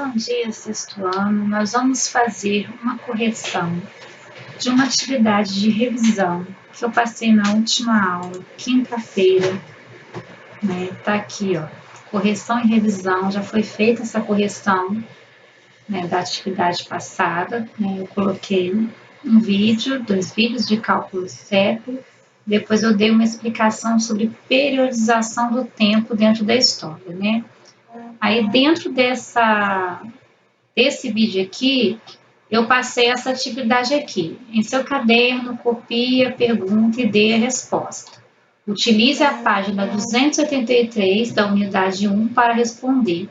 Bom dia, sexto ano. Nós vamos fazer uma correção de uma atividade de revisão que eu passei na última aula, quinta-feira, né? Tá aqui, ó, correção e revisão. Já foi feita essa correção, né, da atividade passada, né? Eu coloquei um vídeo, 2 vídeos de cálculo CEP. Depois eu dei uma explicação sobre periodização do tempo dentro da história, né? Aí dentro desse vídeo aqui, eu passei essa atividade aqui. Em seu caderno, copie a pergunta e dê a resposta. Utilize a página 283 da unidade 1 para responder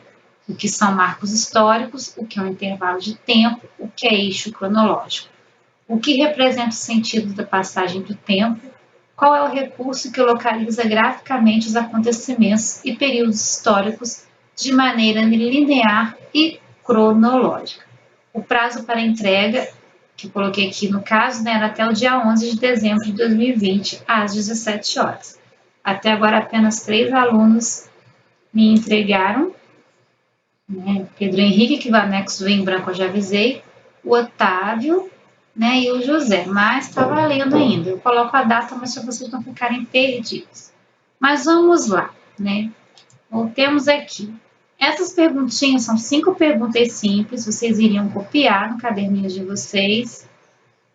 o que são marcos históricos, o que é um intervalo de tempo, o que é eixo cronológico, o que representa o sentido da passagem do tempo, qual é o recurso que localiza graficamente os acontecimentos e períodos históricos de maneira linear e cronológica. O prazo para entrega, que eu coloquei aqui no caso, né, era até o dia 11 de dezembro de 2020, às 17 horas. Até agora, apenas 3 alunos me entregaram, né, Pedro Henrique, que o anexo vem em branco, eu já avisei, o Otávio, né, e o José, mas está valendo ainda. Eu coloco a data, mas para vocês não ficarem perdidos. Mas vamos lá, né? Voltemos aqui. Essas perguntinhas são 5 perguntas simples, vocês iriam copiar no caderninho de vocês,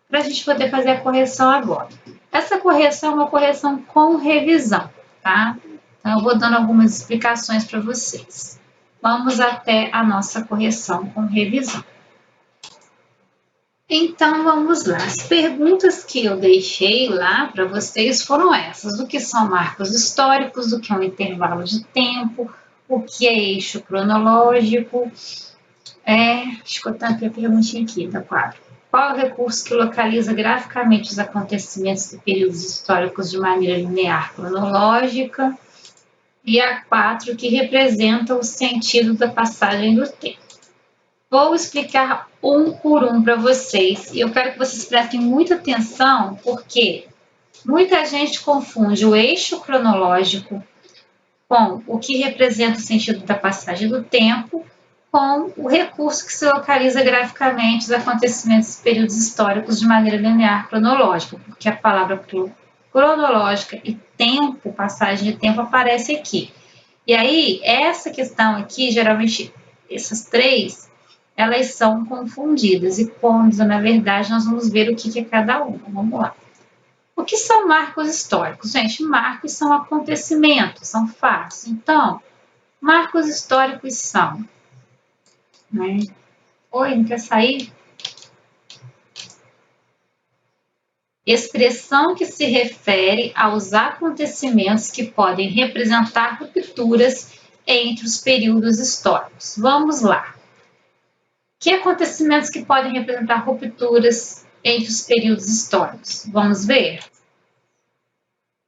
para a gente poder fazer a correção agora. Essa correção é uma correção com revisão, tá? Então, eu vou dando algumas explicações para vocês. Vamos até a nossa correção com revisão. Então, vamos lá. As perguntas que eu deixei lá para vocês foram essas. O que são marcos históricos, o que é um intervalo de tempo, o que é eixo cronológico. Deixa eu botar a perguntinha aqui da 4. Qual é o recurso que localiza graficamente os acontecimentos e períodos históricos de maneira linear cronológica? E a 4, que representa o sentido da passagem do tempo. Vou explicar um por um para vocês e eu quero que vocês prestem muita atenção porque muita gente confunde o eixo cronológico com o que representa o sentido da passagem do tempo com o recurso que se localiza graficamente os acontecimentos e períodos históricos de maneira linear cronológica, porque a palavra cronológica e tempo, passagem de tempo, aparece aqui. E aí, essa questão aqui, geralmente, essas 3, elas são confundidas e quando, na verdade, nós vamos ver o que é cada uma. Vamos lá. O que são marcos históricos? Gente, marcos são acontecimentos, são fatos. Então, marcos históricos são... Oi, não quer sair? Expressão que se refere aos acontecimentos que podem representar rupturas entre os períodos históricos. Vamos lá. Que acontecimentos que podem representar rupturas entre os períodos históricos? Vamos ver?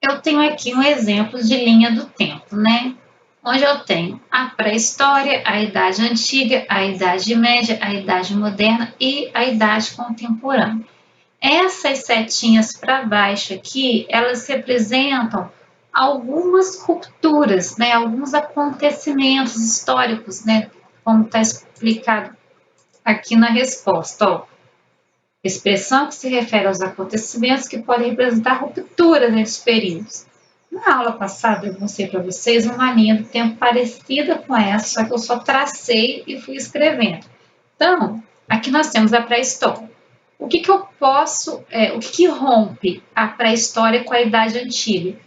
Eu tenho aqui um exemplo de linha do tempo, né? Onde eu tenho a pré-história, a Idade Antiga, a Idade Média, a Idade Moderna e a Idade Contemporânea. Essas setinhas para baixo aqui, elas representam algumas rupturas, né? Alguns acontecimentos históricos, né? Como está explicado aqui na resposta, ó. Expressão que se refere aos acontecimentos que podem representar rupturas entre os períodos. Na aula passada eu mostrei para vocês uma linha do tempo parecida com essa, só que eu só tracei e fui escrevendo. Então, aqui nós temos a pré-história. O que que rompe a pré-história com a Idade Antiga?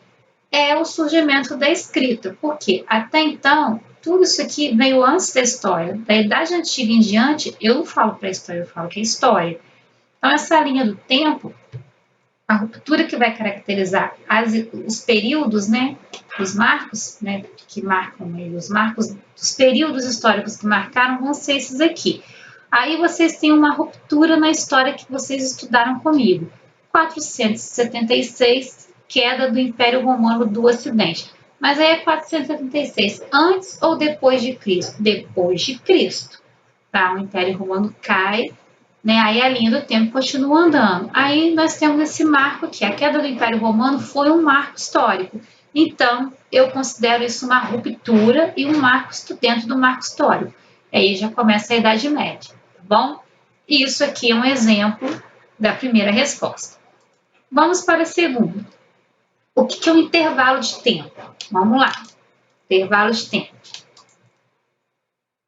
É o surgimento da escrita, porque até então tudo isso aqui veio antes da história. Da Idade Antiga em diante, eu não falo pré-história, eu falo que é história. Então, essa linha do tempo, a ruptura que vai caracterizar os períodos, né, os marcos, né, que marcam os marcos dos períodos históricos que marcaram vão ser esses aqui. Aí vocês têm uma ruptura na história que vocês estudaram comigo. 476, queda do Império Romano do Ocidente. Mas aí é 476 antes ou depois de Cristo? Depois de Cristo. Tá? O Império Romano cai, né? Aí a linha do tempo continua andando. Aí nós temos esse marco aqui. A queda do Império Romano foi um marco histórico. Então, eu considero isso uma ruptura e um marco dentro do marco histórico. Aí já começa a Idade Média, tá bom? Isso aqui é um exemplo da primeira resposta. Vamos para a segunda. O que é um intervalo de tempo? Vamos lá. Intervalo de tempo.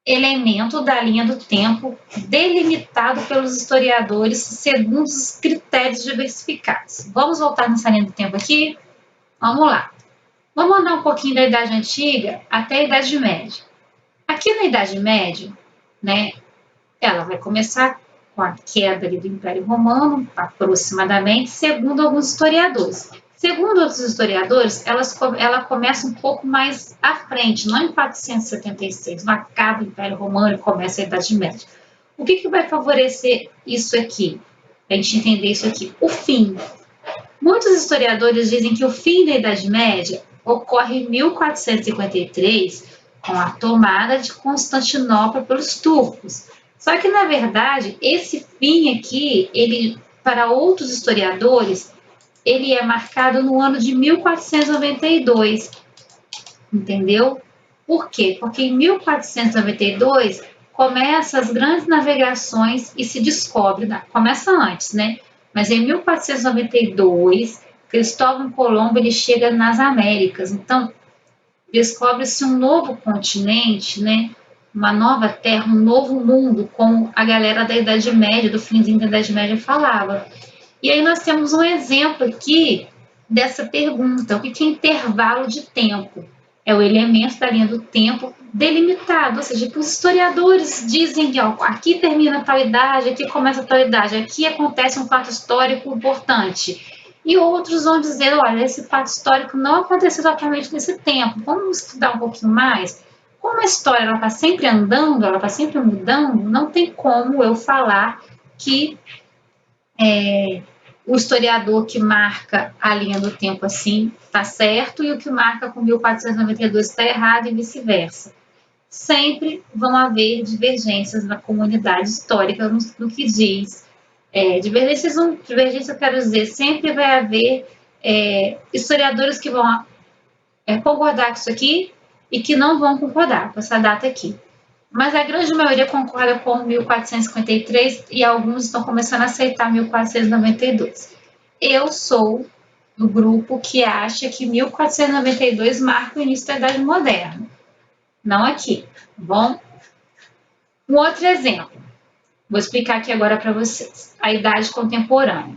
Elemento da linha do tempo delimitado pelos historiadores segundo os critérios diversificados. Vamos voltar nessa linha do tempo aqui? Vamos lá. Vamos andar um pouquinho da Idade Antiga até a Idade Média. Aqui na Idade Média, né, ela vai começar com a queda do Império Romano, aproximadamente, segundo alguns historiadores. Segundo outros historiadores, ela começa um pouco mais à frente, não em 476, não acaba o Império Romano e começa a Idade Média. O que vai favorecer isso aqui? A gente entender isso aqui. O fim. Muitos historiadores dizem que o fim da Idade Média ocorre em 1453, com a tomada de Constantinopla pelos turcos. Só que, na verdade, esse fim aqui, ele, para outros historiadores, ele é marcado no ano de 1492, entendeu? Por quê? Porque em 1492 começam as grandes navegações e se descobre, começa antes, né? Mas em 1492, Cristóvão Colombo ele chega nas Américas, então descobre-se um novo continente, né? Uma nova terra, um novo mundo, como a galera da Idade Média, do finzinho da Idade Média falava. E aí nós temos um exemplo aqui dessa pergunta, o que é intervalo de tempo? É o elemento da linha do tempo delimitado, ou seja, que os historiadores dizem que ó, aqui termina tal idade, aqui começa tal idade, aqui acontece um fato histórico importante. E outros vão dizer, olha, esse fato histórico não aconteceu exatamente nesse tempo, vamos estudar um pouquinho mais. Como a história está sempre andando, ela está sempre mudando, não tem como eu falar que o historiador que marca a linha do tempo assim está certo e o que marca com 1492 está errado e vice-versa. Sempre vão haver divergências na comunidade histórica no que diz. Divergência eu quero dizer, sempre vai haver historiadores que vão concordar com isso aqui e que não vão concordar com essa data aqui. Mas a grande maioria concorda com 1453 e alguns estão começando a aceitar 1492. Eu sou do grupo que acha que 1492 marca o início da Idade Moderna. Não aqui, tá bom? Um outro exemplo. Vou explicar aqui agora para vocês. A Idade Contemporânea.